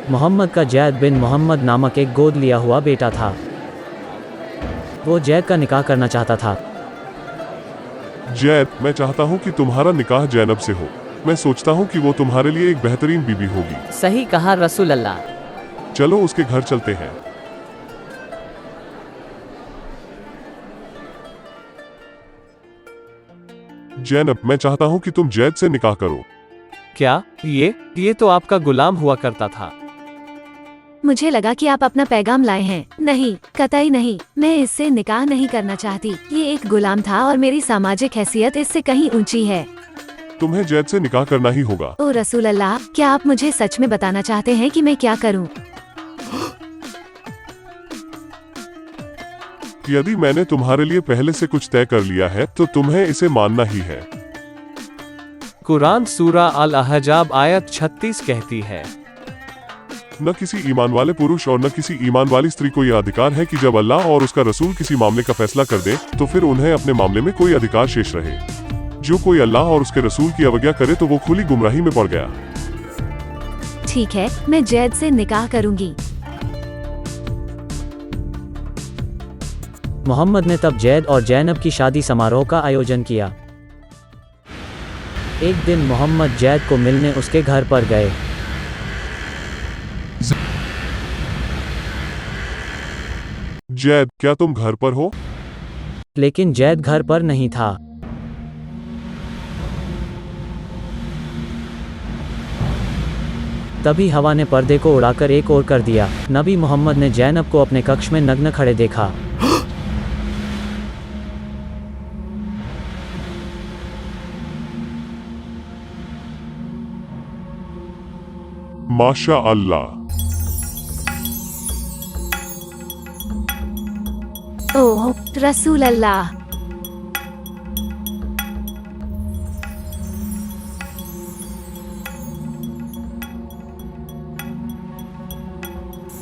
मोहम्मद का जैद बिन मोहम्मद नामक एक गोद लिया हुआ बेटा था। वो जैद का निकाह करना चाहता था। जैद, मैं चाहता हूँ कि तुम्हारा निकाह जैनब से हो। मैं सोचता हूँ कि वो तुम्हारे लिए एक बेहतरीन बीबी होगी। सही कहा रसूल अल्लाह। चलो उसके घर चलते हैं। जैनब, मैं चाहता हूँ कि तुम जैद से निकाह करो। क्या ये तो आपका गुलाम हुआ करता था। मुझे लगा कि आप अपना पैगाम लाए हैं। नहीं, कतई नहीं, मैं इससे निकाह नहीं करना चाहती। ये एक गुलाम था और मेरी सामाजिक हैसियत इससे कहीं ऊंची है। तुम्हें जैद से निकाह करना ही होगा। ओ रसूल अल्लाह, क्या आप मुझे सच में बताना चाहते हैं कि मैं क्या करूं? यदि मैंने तुम्हारे लिए पहले से कुछ तय कर लिया है तो तुम्हें इसे मानना ही है। कुरान सूरा अल अहजाब आयत 36 कहती है, न किसी ईमान वाले पुरुष और न किसी ईमान वाली स्त्री को यह अधिकार है कि जब अल्लाह और उसका रसूल किसी मामले का फैसला कर दे तो फिर उन्हें अपने मामले में कोई अधिकार शेष रहे। जो कोई अल्लाह और उसके रसूल की अवज्ञा करे तो वो खुली गुमराही में पड़ गया। ठीक है, मैं जैद से निकाह करूंगी। मोहम्मद ने तब जैद और जैनब की शादी समारोह का आयोजन किया। एक दिन मोहम्मद जैद को मिलने उसके घर पर गए। जैद, क्या तुम घर पर हो? लेकिन जैद घर पर नहीं था। तभी हवा ने पर्दे को उड़ाकर एक ओर कर दिया। नबी मोहम्मद ने जैनब को अपने कक्ष में नग्न खड़े देखा। माशा अल्लाह। ओह रसूल अल्लाह।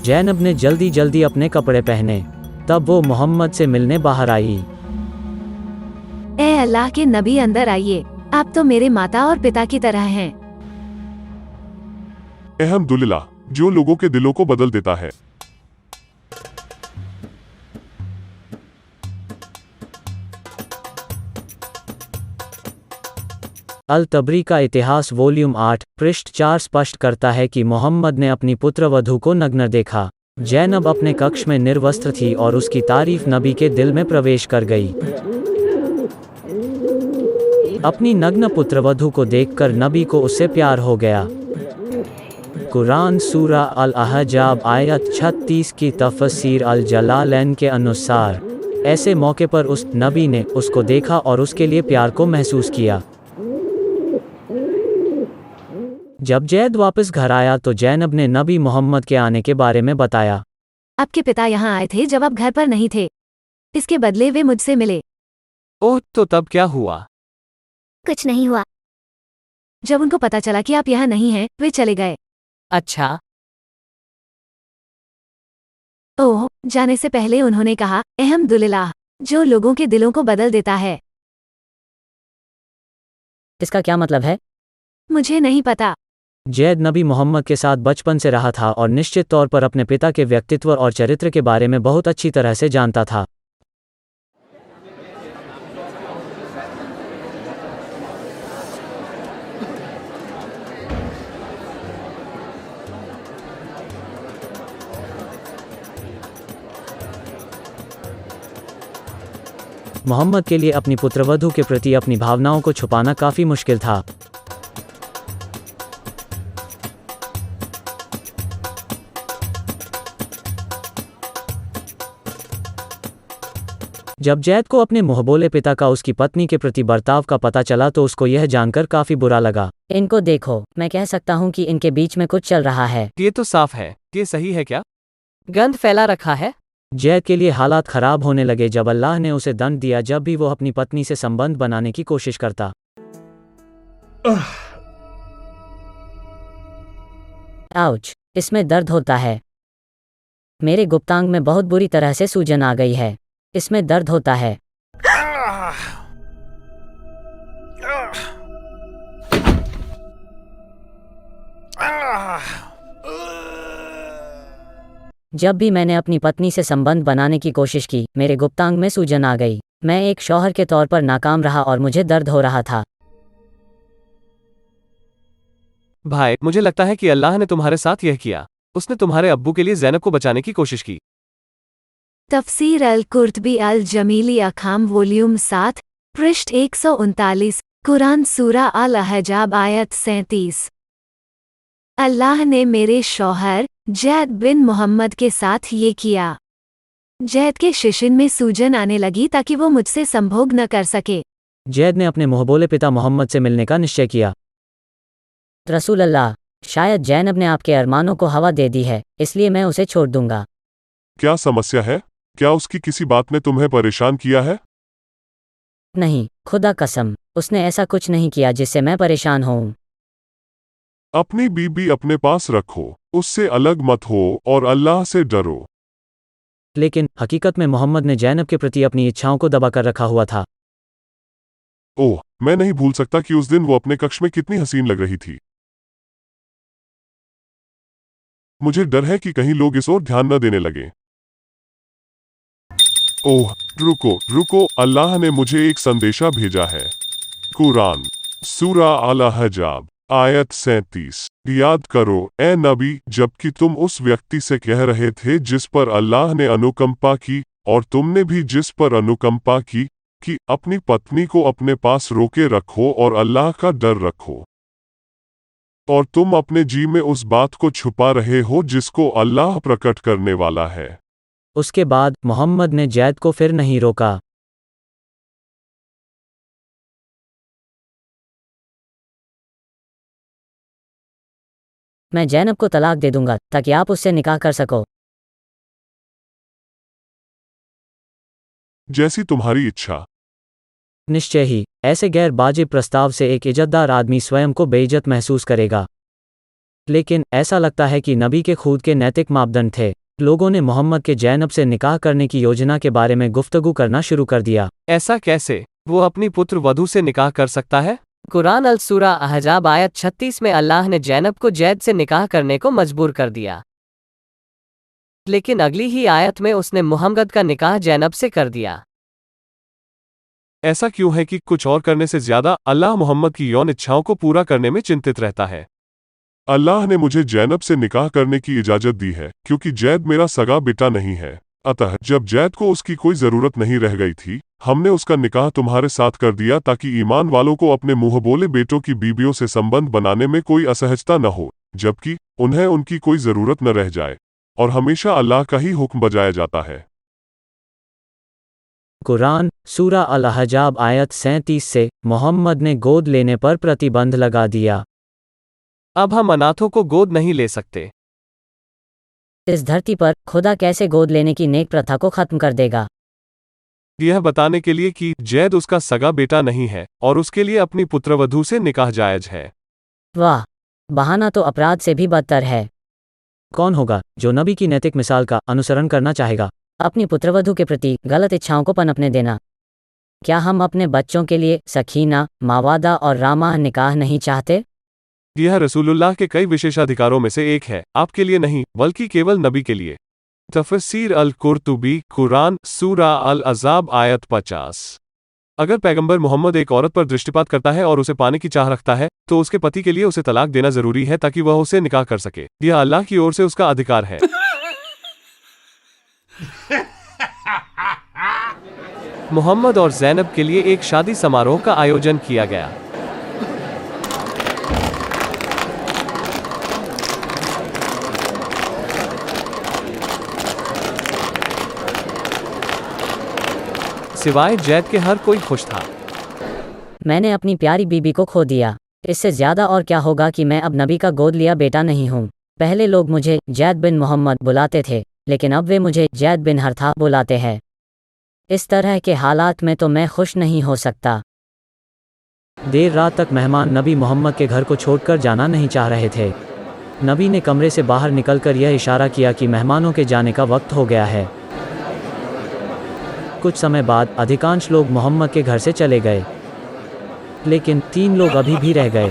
जैनब ने जल्दी जल्दी अपने कपड़े पहने। तब वो मोहम्मद से मिलने बाहर आई। ए अल्लाह के नबी, अंदर आइए। आप तो मेरे माता और पिता की तरह हैं। अल्हम्दुलिल्लाह, जो लोगों के दिलों को बदल देता है। अल तबरी का इतिहास वॉल्यूम 8 पृष्ठ 4 स्पष्ट करता है कि मोहम्मद ने अपनी पुत्रवधू को नग्न देखा। जैनब अपने कक्ष में निर्वस्त्र थी और उसकी तारीफ नबी के दिल में प्रवेश कर गई। अपनी नग्न पुत्रवधू को देखकर नबी को उससे प्यार हो गया। कुरान सूरा अल अहजाब आयत 36 की तफसीर अल जलालैन के अनुसार ऐसे मौके पर उस नबी ने उसको देखा और उसके लिए प्यार को महसूस किया। जब जैद वापस घर आया तो जैनब ने नबी मोहम्मद के आने के बारे में बताया। आपके पिता यहाँ आए थे जब आप घर पर नहीं थे। इसके बदले वे मुझसे मिले। ओह, तो तब क्या हुआ? कुछ नहीं हुआ। जब उनको पता चला कि आप यहाँ नहीं हैं, वे चले गए। अच्छा, ओह, जाने से पहले उन्होंने कहा, अल्हम्दुलिल्लाह, जो लोगों के दिलों को बदल देता है। इसका क्या मतलब है? मुझे नहीं पता। जैद नबी मोहम्मद के साथ बचपन से रहा था और निश्चित तौर पर अपने पिता के व्यक्तित्व और चरित्र के बारे में बहुत अच्छी तरह से जानता था। मोहम्मद के लिए अपनी पुत्रवधू के प्रति अपनी भावनाओं को छुपाना काफी मुश्किल था। जब जैद को अपने मुंहबोले पिता का उसकी पत्नी के प्रति बर्ताव का पता चला तो उसको यह जानकर काफी बुरा लगा। इनको देखो, मैं कह सकता हूँ कि इनके बीच में कुछ चल रहा है। ये तो साफ है। ये सही है क्या? गंद फैला रखा है। जैद के लिए हालात खराब होने लगे जब अल्लाह ने उसे दंड दिया जब भी वो अपनी पत्नी से संबंध बनाने की कोशिश करता। आउच, इसमें दर्द होता है। मेरे गुप्तांग में बहुत बुरी तरह से सूजन आ गई है। इसमें दर्द होता है। जब भी मैंने अपनी पत्नी से संबंध बनाने की कोशिश की, मेरे गुप्तांग में सूजन आ गई। मैं एक शौहर के तौर पर नाकाम रहा और मुझे दर्द हो रहा था। भाई, मुझे लगता है कि अल्लाह ने तुम्हारे साथ यह किया। उसने तुम्हारे अब्बू के लिए ज़ैनब को बचाने की कोशिश की। तफसीर अल कुर्तबी अल जमीली अखाम वॉल्यूम 7 पृष्ठ 139 कुरान सूरा अल अहजाब आयत 37। अल्लाह ने मेरे शौहर जैद बिन मोहम्मद के साथ ये किया। जैद के शिशिन में सूजन आने लगी ताकि वो मुझसे संभोग न कर सके। जैद ने अपने मोहबोले पिता मोहम्मद से मिलने का निश्चय किया। रसूल अल्लाह, शायद जैनब ने आपके अरमानों को हवा दे दी है, इसलिए मैं उसे छोड़ दूंगा। क्या समस्या है? क्या उसकी किसी बात ने तुम्हें परेशान किया है? नहीं, खुदा कसम, उसने ऐसा कुछ नहीं किया जिससे मैं परेशान होऊं। अपनी बीबी अपने पास रखो, उससे अलग मत हो और अल्लाह से डरो। लेकिन हकीकत में मोहम्मद ने जैनब के प्रति अपनी इच्छाओं को दबा कर रखा हुआ था। ओह, मैं नहीं भूल सकता कि उस दिन वो अपने कक्ष में कितनी हसीन लग रही थी। मुझे डर है कि कहीं लोग इस ओर ध्यान न देने लगे। ओह, रुको रुको, अल्लाह ने मुझे एक संदेशा भेजा है। कुरान सूरा अल अहजाब आयत 37। याद करो ए नबी, जबकि तुम उस व्यक्ति से कह रहे थे जिस पर अल्लाह ने अनुकंपा की, और तुमने भी जिस पर अनुकंपा की, कि अपनी पत्नी को अपने पास रोके रखो और अल्लाह का डर रखो। और तुम अपने जी में उस बात को छुपा रहे हो जिसको अल्लाह प्रकट करने वाला है। उसके बाद मोहम्मद ने जैद को फिर नहीं रोका। मैं जैनब को तलाक दे दूंगा ताकि आप उससे निकाह कर सको। जैसी तुम्हारी इच्छा। निश्चय ही, ऐसे गैर वाजिब प्रस्ताव से एक इज्जतदार आदमी स्वयं को बेइज्जत महसूस करेगा। लेकिन ऐसा लगता है कि नबी के खुद के नैतिक मापदंड थे। लोगों ने मोहम्मद के जैनब से निकाह करने की योजना के बारे में गुफ्तगू करना शुरू कर दिया। ऐसा कैसे? वो अपनी पुत्र वधू से निकाह कर सकता है? कुरान अल सूरा अहजाब आयत 36 में अल्लाह ने जैनब को जैद से निकाह करने को मजबूर कर दिया। लेकिन अगली ही आयत में उसने मुहम्मद का निकाह जैनब से कर दिया। ऐसा क्यों है कि कुछ और करने से ज्यादा अल्लाह मोहम्मद की यौन इच्छाओं को पूरा करने में चिंतित रहता है? अल्लाह ने मुझे जैनब से निकाह करने की इजाजत दी है क्योंकि जैद मेरा सगा बेटा नहीं है। अतः जब जैद को उसकी कोई जरूरत नहीं रह गई थी, हमने उसका निकाह तुम्हारे साथ कर दिया ताकि ईमान वालों को अपने मुंह बोले बेटों की बीबियों से संबंध बनाने में कोई असहजता न हो, जबकि उन्हें उनकी कोई जरूरत न रह जाए, और हमेशा अल्लाह का ही हुक्म बजाया जाता है। कुरान सूरा अल अहजाब आयत 37 से मोहम्मद ने गोद लेने पर प्रतिबंध लगा दिया। अब हम अनाथों को गोद नहीं ले सकते। इस धरती पर खुदा कैसे गोद लेने की नेक प्रथा को खत्म कर देगा? यह बताने के लिए कि जैद उसका सगा बेटा नहीं है और उसके लिए अपनी पुत्रवधू से निकाह जायज है। वाह, बहाना तो अपराध से भी बदतर है। कौन होगा जो नबी की नैतिक मिसाल का अनुसरण करना चाहेगा? अपनी पुत्रवधू के प्रति गलत इच्छाओं को पनपने देना। क्या हम अपने बच्चों के लिए सखीना, मावादा और रामा निकाह नहीं चाहते? यह रसूलुल्लाह के कई विशेषाधिकारों में से एक है, आपके लिए नहीं बल्कि केवल नबी के लिए। तफसीर अल कुर्तुबी कुरान सूरा अल अहजाब आयत 50। अगर पैगंबर मोहम्मद एक औरत पर दृष्टिपात करता है और उसे पाने की चाह रखता है, तो उसके पति के लिए उसे तलाक देना जरूरी है ताकि वह उसे निकाह कर सके। यह अल्लाह की ओर से उसका अधिकार है। मोहम्मद और जैनब के लिए एक शादी समारोह का आयोजन किया गया। सिवाय जैद के हर कोई खुश था। मैंने अपनी प्यारी बीबी को खो दिया। इससे ज्यादा और क्या होगा कि मैं अब नबी का गोद लिया बेटा नहीं हूँ। पहले लोग मुझे जैद बिन मोहम्मद बुलाते थे, लेकिन अब वे मुझे जैद बिन हरथा बुलाते हैं। इस तरह के हालात में तो मैं खुश नहीं हो सकता। देर रात तक मेहमान नबी मोहम्मद के घर को छोड़कर जाना नहीं चाह रहे थे। नबी ने कमरे से बाहर निकलकर यह इशारा किया कि मेहमानों के जाने का वक्त हो गया है। कुछ समय बाद अधिकांश लोग मोहम्मद के घर से चले गए, लेकिन 3 लोग अभी भी रह गए।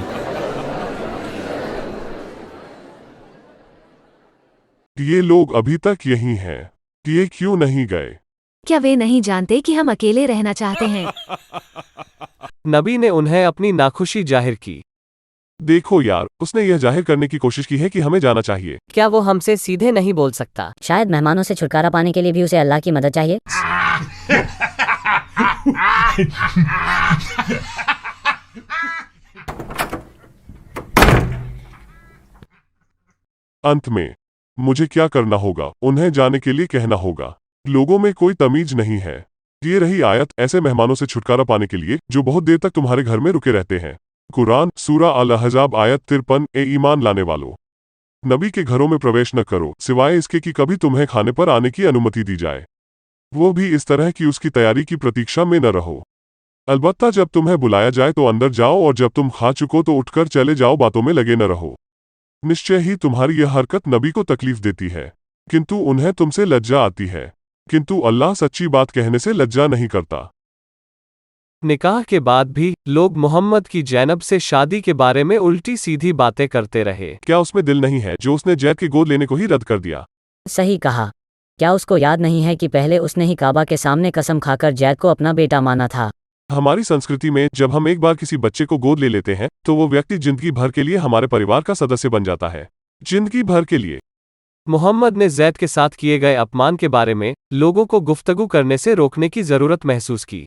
ये लोग अभी तक यहीं हैं। ये क्यों नहीं गए? क्या वे नहीं जानते कि हम अकेले रहना चाहते हैं? नबी ने उन्हें अपनी नाखुशी जाहिर की। देखो यार, उसने यह जाहिर करने की कोशिश की है कि हमें जाना चाहिए। क्या वो हमसे सीधे नहीं बोल सकता? शायद मेहमानों से छुटकारा पाने के लिए भी उसे अल्लाह की मदद चाहिए। अंत में मुझे क्या करना होगा? उन्हें जाने के लिए कहना होगा। लोगों में कोई तमीज नहीं है। ये रही आयत ऐसे मेहमानों से छुटकारा पाने के लिए जो बहुत देर तक तुम्हारे घर में रुके रहते हैं। कुरान सूरा अल अहज़ाब आयत 53। ए ईमान लाने वालों, नबी के घरों में प्रवेश न करो सिवाय इसके कि कभी तुम्हें खाने पर आने की अनुमति दी जाए, वो भी इस तरह कि उसकी तैयारी की प्रतीक्षा में न रहो। अलबत्ता जब तुम्हें बुलाया जाए तो अंदर जाओ और जब तुम खा चुको तो उठकर चले जाओ, बातों में लगे न रहो। निश्चय ही तुम्हारी यह हरकत नबी को तकलीफ देती है, किंतु उन्हें तुमसे लज्जा आती है, किंतु अल्लाह सच्ची बात कहने से लज्जा नहीं करता। निकाह के बाद भी लोग मोहम्मद की जैनब से शादी के बारे में उल्टी सीधी बातें करते रहे। क्या उसमें दिल नहीं है जो उसने जैद की गोद लेने को ही रद्द कर दिया? सही कहा। क्या उसको याद नहीं है कि पहले उसने ही काबा के सामने कसम खाकर जैद को अपना बेटा माना था? हमारी संस्कृति में जब हम एक बार किसी बच्चे को गोद ले लेते हैं तो वो व्यक्ति जिंदगी भर के लिए हमारे परिवार का सदस्य बन जाता है। जिंदगी भर के लिए। मोहम्मद ने जैद के साथ किए गए अपमान के बारे में लोगों को गुफ्तगू करने से रोकने की जरूरत महसूस की।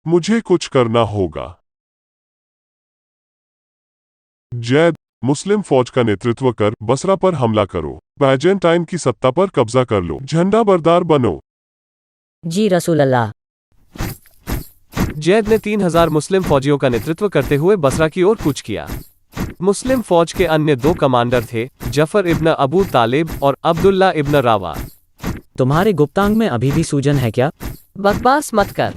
मुझे कुछ करना होगा। जैद, मुस्लिम फौज का नेतृत्व कर बसरा पर हमला करो, बैजेंटाइन की सत्ता पर कब्जा कर लो, झंडा बरदार बनो। जी रसूल अल्लाह। जैद ने 3000 मुस्लिम फौजियों का नेतृत्व करते हुए बसरा की ओर कूच किया। मुस्लिम फौज के अन्य 2 कमांडर थे जफर इब्न अबू तालिब और अब्दुल्ला इब्न रावा। तुम्हारे गुप्तांग में अभी भी सूजन है क्या? बकवास मत कर।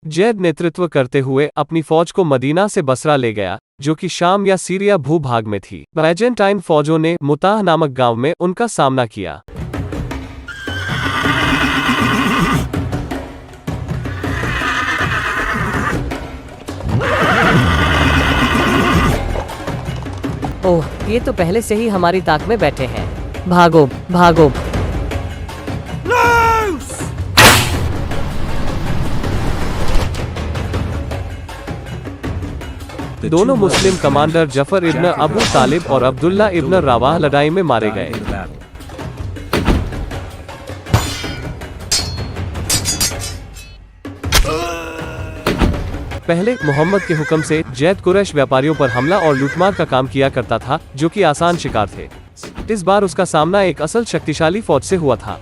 जैद नेतृत्व करते हुए अपनी फौज को मदीना से बसरा ले गया, जो कि शाम या सीरिया भूभाग में थी। बैजेंटाइन फौजों ने मुताह नामक गांव में उनका सामना किया। ओह, ये तो पहले से ही हमारी ताक में बैठे हैं। भागो, भागो। दोनों मुस्लिम कमांडर जफर इब्न अबू तालिब और अब्दुल्ला इब्न रवाह लड़ाई में मारे गए। पहले मोहम्मद के हुक्म से जैद कुरैश व्यापारियों पर हमला और लूटमार का काम किया करता था, जो कि आसान शिकार थे। इस बार उसका सामना एक असल शक्तिशाली फौज से हुआ था।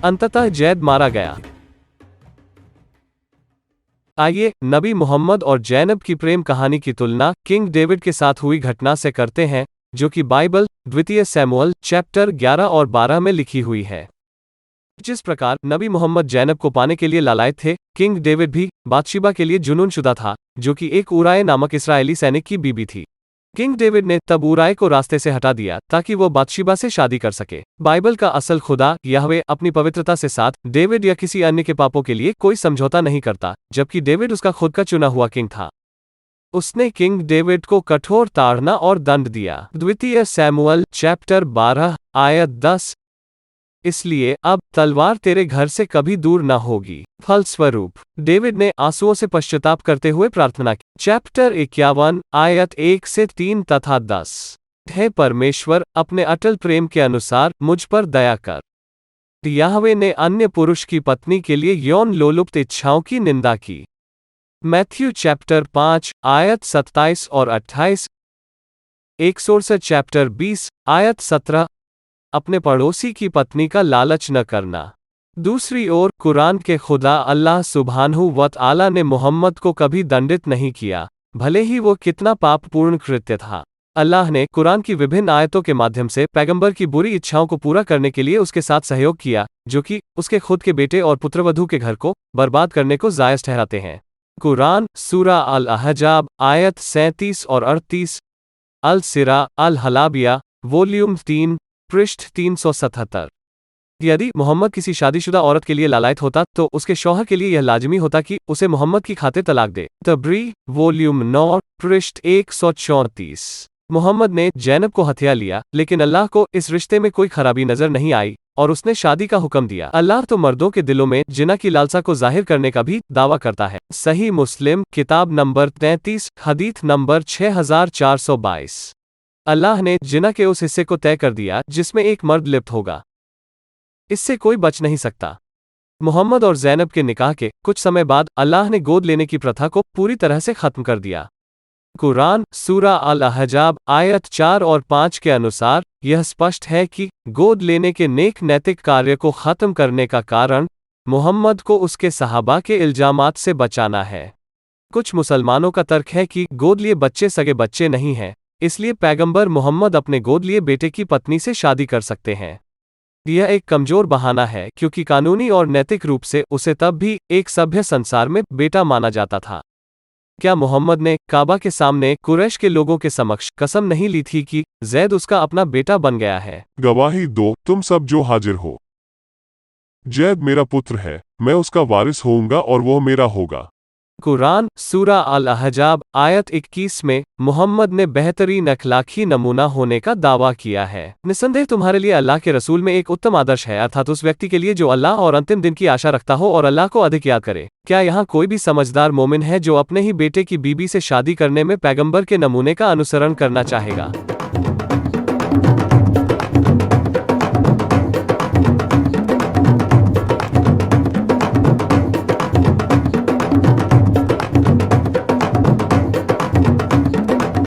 अंततः जैद मारा गया। आइए नबी मोहम्मद और जैनब की प्रेम कहानी की तुलना किंग डेविड के साथ हुई घटना से करते हैं, जो कि बाइबल द्वितीय सैमुअल चैप्टर 11 और 12 में लिखी हुई है। जिस प्रकार नबी मोहम्मद जैनब को पाने के लिए लालायत थे, किंग डेविड भी बातशीबा के लिए जुनूनशुदा था, जो कि एक उराय नामक इस्राएली सैनिक की बीबी थी। किंग डेविड ने तब उराय को रास्ते से हटा दिया ताकि वो बातशीबा से शादी कर सके। बाइबल का असल खुदा यहवे अपनी पवित्रता से साथ डेविड या किसी अन्य के पापों के लिए कोई समझौता नहीं करता, जबकि डेविड उसका खुद का चुना हुआ किंग था। उसने किंग डेविड को कठोर ताड़ना और दंड दिया। द्वितीय सैमुअल चैप्टर 12 आयत 10। इसलिए अब तलवार तेरे घर से कभी दूर न होगी। फलस्वरूप डेविड ने आंसुओं से पश्चाताप करते हुए प्रार्थना की। चैप्टर 51 आयत 1 से 3 तथा 10। हे परमेश्वर, अपने अटल प्रेम के अनुसार मुझ पर दया कर। याहवे ने अन्य पुरुष की पत्नी के लिए यौन लोलुप्त इच्छाओं की निंदा की। मैथ्यू चैप्टर 5 आयत 27 और 28। 167 चैप्टर 20 आयत 17। अपने पड़ोसी की पत्नी का लालच न करना। दूसरी ओर कुरान के खुदा अल्लाह सुब्हानहू व तआला ने मोहम्मद को कभी दंडित नहीं किया, भले ही वो कितना पापपूर्ण कृत्य था। अल्लाह ने कुरान की विभिन्न आयतों के माध्यम से पैगंबर की बुरी इच्छाओं को पूरा करने के लिए उसके साथ सहयोग किया, जो कि उसके खुद के बेटे और पुत्रवधू के घर को बर्बाद करने को जायज ठहराते हैं। कुरान सूरा अल अहजाब आयत 37 और 38। अल सिरा अल हलाबिया वॉल्यूम 3 पृष्ठ 377। यदि मोहम्मद किसी शादीशुदा औरत के लिए लालायत होता तो उसके शौहर के लिए यह लाजमी होता कि उसे मोहम्मद की खातिर तलाक दे। तबरी वॉल्यूम 9 पृष्ठ 134। मोहम्मद ने जैनब को हथिया लिया, लेकिन अल्लाह को इस रिश्ते में कोई खराबी नजर नहीं आई और उसने शादी का हुक्म दिया। अल्लाह तो मर्दों के दिलों में जिना की लालसा को जाहिर करने का भी दावा करता है। सही मुस्लिम किताब नंबर 33 हदीथ नंबर 6422। अल्लाह ने जिना के उस हिस्से को तय कर दिया जिसमें एक मर्द लिप्त होगा, इससे कोई बच नहीं सकता। मोहम्मद और ज़ैनब के निकाह के कुछ समय बाद अल्लाह ने गोद लेने की प्रथा को पूरी तरह से खत्म कर दिया। कुरान सूरा अल-अहज़ाब आयत 4 और 5 के अनुसार यह स्पष्ट है कि गोद लेने के नेक नैतिक कार्य को खत्म करने का कारण मोहम्मद को उसके सहाबा के इल्जामात से बचाना है। कुछ मुसलमानों का तर्क है कि गोद लिए बच्चे सगे बच्चे नहीं हैं, इसलिए पैगंबर मोहम्मद अपने गोद लिए बेटे की पत्नी से शादी कर सकते हैं। यह एक कमजोर बहाना है क्योंकि कानूनी और नैतिक रूप से उसे तब भी एक सभ्य संसार में बेटा माना जाता था। क्या मोहम्मद ने काबा के सामने कुरैश के लोगों के समक्ष कसम नहीं ली थी कि जैद उसका अपना बेटा बन गया है? गवाही दो तुम सब जो हाजिर हो। जैद मेरा पुत्र है, मैं उसका वारिस होऊंगा और वह मेरा होगा। कुरान सूरा अल-अहज़ाब आयत 21 में मोहम्मद ने बेहतरीन अखलाकी नमूना होने का दावा किया है। निस्संदेह तुम्हारे लिए अल्लाह के रसूल में एक उत्तम आदर्श है, अर्थात उस व्यक्ति के लिए जो अल्लाह और अंतिम दिन की आशा रखता हो और अल्लाह को अधिक याद करे। क्या यहाँ कोई भी समझदार मोमिन है जो अपने ही बेटे की बीबी से शादी करने में पैगंबर के नमूने का अनुसरण करना चाहेगा?